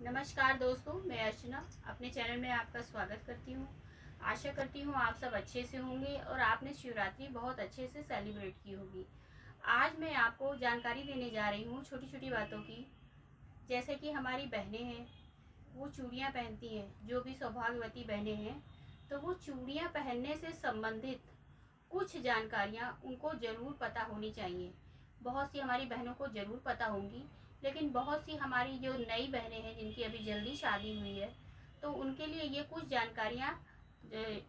नमस्कार दोस्तों, मैं अर्चना अपने चैनल में आपका स्वागत करती हूँ। आशा करती हूँ आप सब अच्छे से होंगे और आपने शिवरात्रि बहुत अच्छे से सेलिब्रेट की होगी। आज मैं आपको जानकारी देने जा रही हूँ छोटी छोटी बातों की। जैसे कि हमारी बहनें हैं, वो चूड़ियाँ पहनती हैं। जो भी सौभाग्यवती बहनें हैं, तो वो चूड़ियाँ पहनने से संबंधित कुछ जानकारियाँ उनको ज़रूर पता होनी चाहिए। बहुत सी हमारी बहनों को ज़रूर पता होंगी, लेकिन बहुत सी हमारी जो नई बहनें हैं जिनकी अभी जल्दी शादी हुई है, तो उनके लिए ये कुछ जानकारियाँ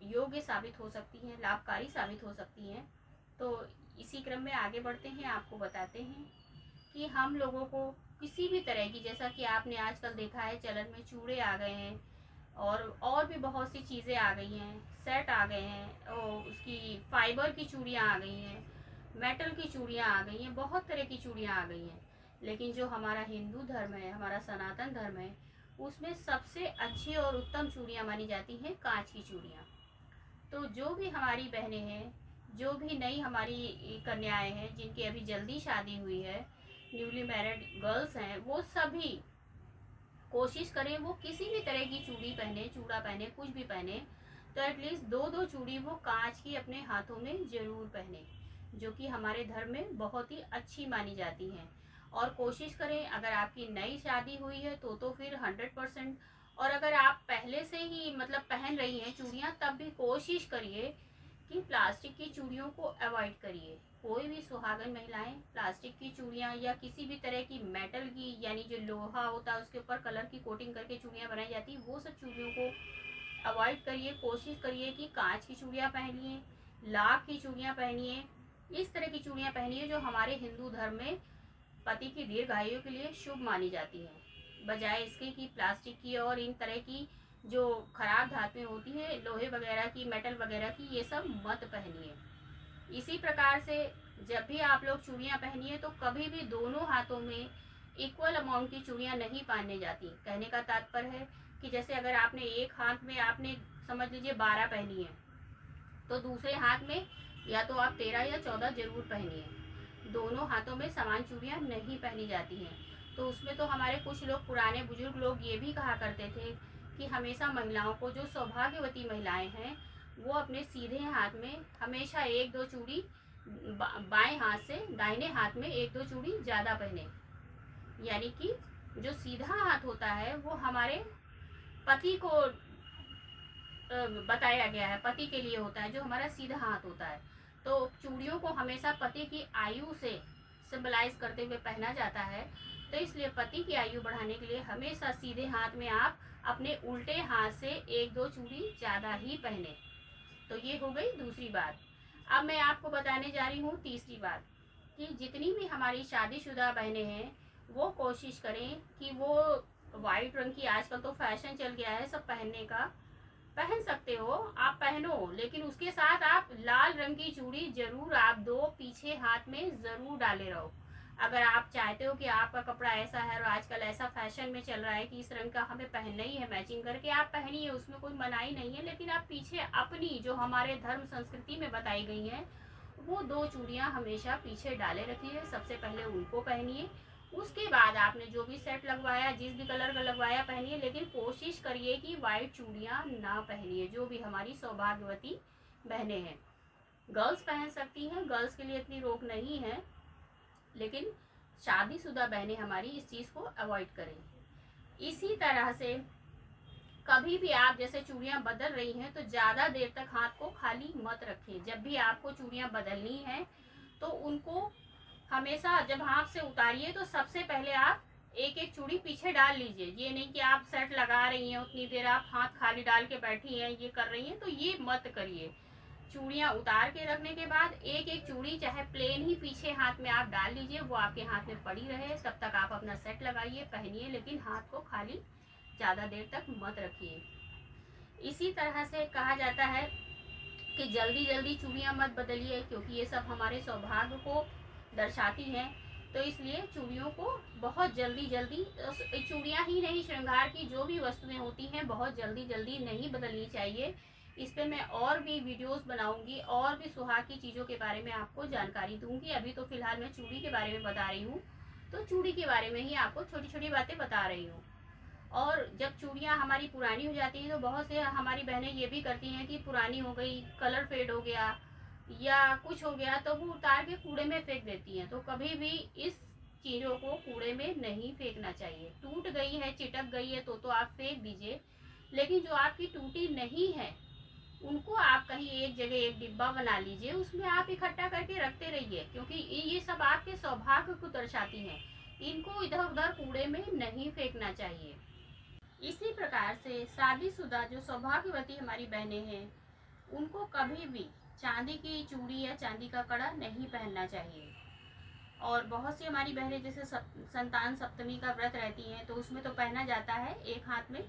योग्य साबित हो सकती हैं, लाभकारी साबित हो सकती हैं। तो इसी क्रम में आगे बढ़ते हैं, आपको बताते हैं कि हम लोगों को किसी भी तरह की, जैसा कि आपने आजकल देखा है चलन में चूड़े आ गए हैं और भी बहुत सी चीज़ें आ गई हैं, सेट आ गए हैं और उसकी फाइबर की चूड़ियाँ आ गई हैं, मेटल की चूड़ियाँ आ गई हैं, बहुत तरह की चूड़ियाँ आ गई हैं। लेकिन जो हमारा हिंदू धर्म है, हमारा सनातन धर्म है, उसमें सबसे अच्छी और उत्तम चूड़ियाँ मानी जाती हैं कांच की चूड़ियाँ। तो जो भी हमारी बहनें हैं, जो भी नई हमारी कन्याएं हैं जिनकी अभी जल्दी शादी हुई है, न्यूली मैरिड गर्ल्स हैं, वो सभी कोशिश करें वो किसी भी तरह की चूड़ी पहने, चूड़ा पहने, कुछ भी पहने, तो एटलीस्ट दो दो चूड़ी वो कांच की अपने हाथों में ज़रूर पहने, जो कि हमारे धर्म में बहुत ही अच्छी मानी जाती हैं। और कोशिश करें, अगर आपकी नई शादी हुई है तो फिर 100%। और अगर आप पहले से ही मतलब पहन रही हैं चूड़ियाँ, तब भी कोशिश करिए कि प्लास्टिक की चूड़ियों को अवॉइड करिए। कोई भी सुहागन महिलाएं प्लास्टिक की चूड़ियाँ या किसी भी तरह की मेटल की, यानी जो लोहा होता है उसके ऊपर कलर की कोटिंग करके चूड़ियाँ बनाई जाती, वो सब चूड़ियों को अवॉइड करिए। कोशिश करिए कि कांच की चूड़ियाँ पहनिए, लाख की चूड़ियाँ पहनिए, इस तरह की चूड़ियाँ पहनिए जो हमारे हिंदू धर्म में पति की दीर्घायु के लिए शुभ मानी जाती है, बजाय इसके कि प्लास्टिक की और इन तरह की जो खराब धातुएं होती है, लोहे वगैरह की, मेटल वगैरह की, ये सब मत पहनिए। इसी प्रकार से जब भी आप लोग चूड़ियाँ पहनिए तो कभी भी दोनों हाथों में इक्वल अमाउंट की चूड़ियाँ नहीं पहनने जाती। कहने का तात्पर्य है कि जैसे अगर आपने एक हाथ में आपने समझ लीजिए 12 पहनी है, तो दूसरे हाथ में या तो आप 13 या 14 जरूर पहनिए। दोनों हाथों में समान चूड़ियाँ नहीं पहनी जाती हैं। तो उसमें तो हमारे कुछ लोग, पुराने बुजुर्ग लोग ये भी कहा करते थे कि हमेशा महिलाओं को, जो सौभाग्यवती महिलाएं हैं, वो अपने सीधे हाथ में हमेशा एक दो चूड़ी, बाएं हाथ से दाहिने हाथ में एक दो चूड़ी ज़्यादा पहने। यानी कि जो सीधा हाथ होता है वो हमारे पति को बताया गया है, पति के लिए होता है जो हमारा सीधा हाथ होता है। तो चूड़ियों को हमेशा पति की आयु से सिंबलाइज करते हुए पहना जाता है। तो इसलिए पति की आयु बढ़ाने के लिए हमेशा सीधे हाथ में आप अपने उल्टे हाथ से एक दो चूड़ी ज़्यादा ही पहने। तो ये हो गई दूसरी बात। अब मैं आपको बताने जा रही हूँ तीसरी बात, कि जितनी भी हमारी शादीशुदा बहनें हैं, वो कोशिश करें कि वो वाइट रंग की, आजकल तो फैशन चल गया है सब पहनने का, पहन सकते हो, आप पहनो, लेकिन उसके साथ आप लाल रंग की चूड़ी जरूर आप दो पीछे हाथ में जरूर डाले रहो। अगर आप चाहते हो कि आपका कपड़ा ऐसा है और आजकल ऐसा फैशन में चल रहा है कि इस रंग का हमें पहनना ही है, मैचिंग करके आप पहनिए, उसमें कोई मनाही नहीं है। लेकिन आप पीछे अपनी जो हमारे धर्म संस्कृति में बताई गई हैं, वो दो चूड़ियाँ हमेशा पीछे डाले रखिए। सबसे पहले उनको पहनिए, उसके बाद आपने जो भी सेट लगवाया, जिस भी कलर का लगवाया, पहनिए। लेकिन कोशिश करिए कि वाइट चूड़ियाँ ना पहनिए। जो भी हमारी सौभाग्यवती बहनें हैं, गर्ल्स पहन सकती हैं, गर्ल्स के लिए इतनी रोक नहीं है, लेकिन शादीशुदा बहनें हमारी इस चीज़ को अवॉइड करें। इसी तरह से कभी भी आप जैसे चूड़ियाँ बदल रही हैं तो ज़्यादा देर तक हाथ को खाली मत रखें। जब भी आपको चूड़ियाँ बदलनी है तो उनको हमेशा जब हाथ से उतारिए तो सबसे पहले आप एक एक चूड़ी पीछे डाल लीजिए। ये नहीं कि आप सेट लगा रही हैं, उतनी देर आप हाथ खाली डाल के बैठी हैं, ये कर रही हैं, तो ये मत करिए। चूड़ियाँ उतार के रखने के बाद एक एक चूड़ी चाहे प्लेन ही पीछे हाथ में आप डाल लीजिए, वो आपके हाथ में पड़ी रहे, तब तक आप अपना सेट लगाइए, पहनिए, लेकिन हाथ को खाली ज़्यादा देर तक मत रखिए। इसी तरह से कहा जाता है कि जल्दी जल्दी चूड़ियाँ मत बदलिए, क्योंकि ये सब हमारे सौभाग्य को दर्शाती हैं। तो इसलिए चूड़ियों को बहुत जल्दी जल्दी, चूड़ियाँ ही नहीं, श्रृंगार की जो भी वस्तुएं होती हैं बहुत जल्दी जल्दी नहीं बदलनी चाहिए। इस पर मैं और भी वीडियोस बनाऊंगी और भी सुहाग की चीज़ों के बारे में आपको जानकारी दूंगी। अभी तो फिलहाल मैं चूड़ी के बारे में बता रही हूँ, तो चूड़ी के बारे में ही आपको छोटी छोटी बातें बता रही हूँ। और जब चूड़ियाँ हमारी पुरानी हो जाती हैं तो बहुत से हमारी बहनें ये भी करती हैं कि पुरानी हो गई, कलर फेड हो गया या कुछ हो गया, तो वो उतार के कूड़े में फेंक देती हैं। तो कभी भी इस चीज़ों को कूड़े में नहीं फेंकना चाहिए। टूट गई है, चिटक गई है तो आप फेंक दीजिए, लेकिन जो आपकी टूटी नहीं है उनको आप कहीं एक जगह एक डिब्बा बना लीजिए, उसमें आप इकट्ठा करके रखते रहिए, क्योंकि ये सब आपके सौभाग्य को दर्शाती हैं। इनको इधर उधर कूड़े में नहीं फेंकना चाहिए। इसी प्रकार से शादीशुदा जो सौभाग्यवती हमारी बहनें हैं, उनको कभी भी चांदी की चूड़ी या चांदी का कड़ा नहीं पहनना चाहिए। और बहुत सी हमारी बहनें जैसे संतान सप्तमी का व्रत रहती हैं, तो उसमें तो पहना जाता है एक हाथ में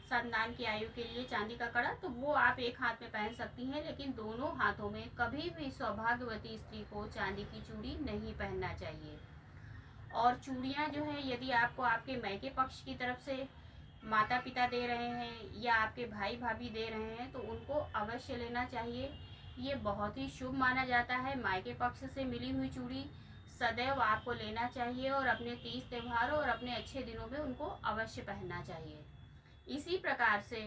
संतान की आयु के लिए चांदी का कड़ा, तो वो आप एक हाथ में पहन सकती हैं, लेकिन दोनों हाथों में कभी भी सौभाग्यवती स्त्री को चांदी की चूड़ी नहीं पहनना चाहिए। और चूड़ियाँ जो है, यदि आपको आपके मायके पक्ष की तरफ से माता पिता दे रहे हैं या आपके भाई भाभी दे रहे हैं, तो उनको अवश्य लेना चाहिए। ये बहुत ही शुभ माना जाता है। मायके पक्ष से मिली हुई चूड़ी सदैव आपको लेना चाहिए और अपने तीज त्योहारों और अपने अच्छे दिनों में उनको अवश्य पहनना चाहिए। इसी प्रकार से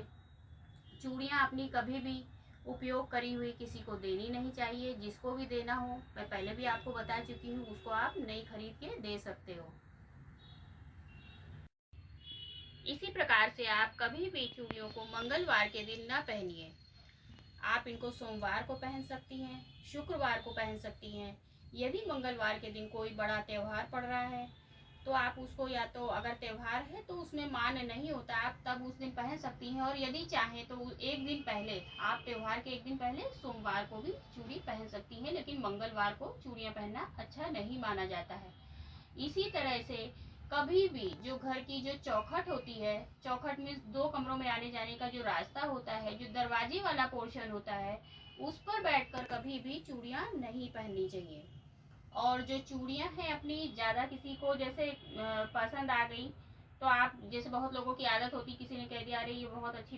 चूड़ियाँ अपनी कभी भी उपयोग करी हुई किसी को देनी नहीं चाहिए। जिसको भी देना हो, मैं पहले भी आपको बता चुकी हूँ, उसको आप नई खरीद के दे सकते हो। इसी प्रकार से आप कभी भी चूड़ियों को मंगलवार के दिन ना पहनिए। आप इनको सोमवार को पहन सकती हैं, शुक्रवार को पहन सकती हैं। यदि मंगलवार के दिन कोई बड़ा त्यौहार पड़ रहा है तो आप उसको, या तो अगर त्यौहार है तो उसमें मान नहीं होता, आप तब उस दिन पहन सकती हैं। और यदि चाहें तो एक दिन पहले, आप त्यौहार के एक दिन पहले सोमवार को भी चूड़ी पहन सकती हैं, लेकिन मंगलवार को चूड़ियाँ पहनना अच्छा नहीं माना जाता है। इसी तरह से कभी भी जो घर की जो चौखट होती है, चौखट में 2 कमरों में आने जाने का जो रास्ता होता है, जो दरवाजे वाला पोर्शन होता है, उस पर बैठकर कभी भी चूड़ियाँ नहीं पहननी चाहिए। और जो चूड़ियाँ हैं अपनी, ज़्यादा किसी को जैसे पसंद आ गई, तो आप, जैसे बहुत लोगों की आदत होती, किसी ने कह दिया अरे ये बहुत अच्छी,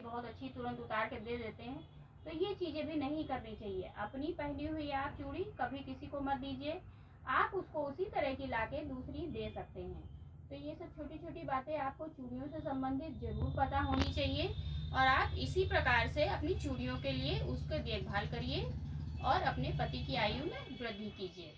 तुरंत उतार के दे देते हैं, तो ये चीज़ें भी नहीं करनी चाहिए। अपनी पहनी हुई आप चूड़ी कभी किसी को मत दीजिए, आप उसको उसी तरह की लाके दूसरी दे सकते हैं। तो ये सब छोटी छोटी बातें आपको चूड़ियों से संबंधित जरूर पता होनी चाहिए, और आप इसी प्रकार से अपनी चूड़ियों के लिए उसकी देखभाल करिए और अपने पति की आयु में वृद्धि कीजिए।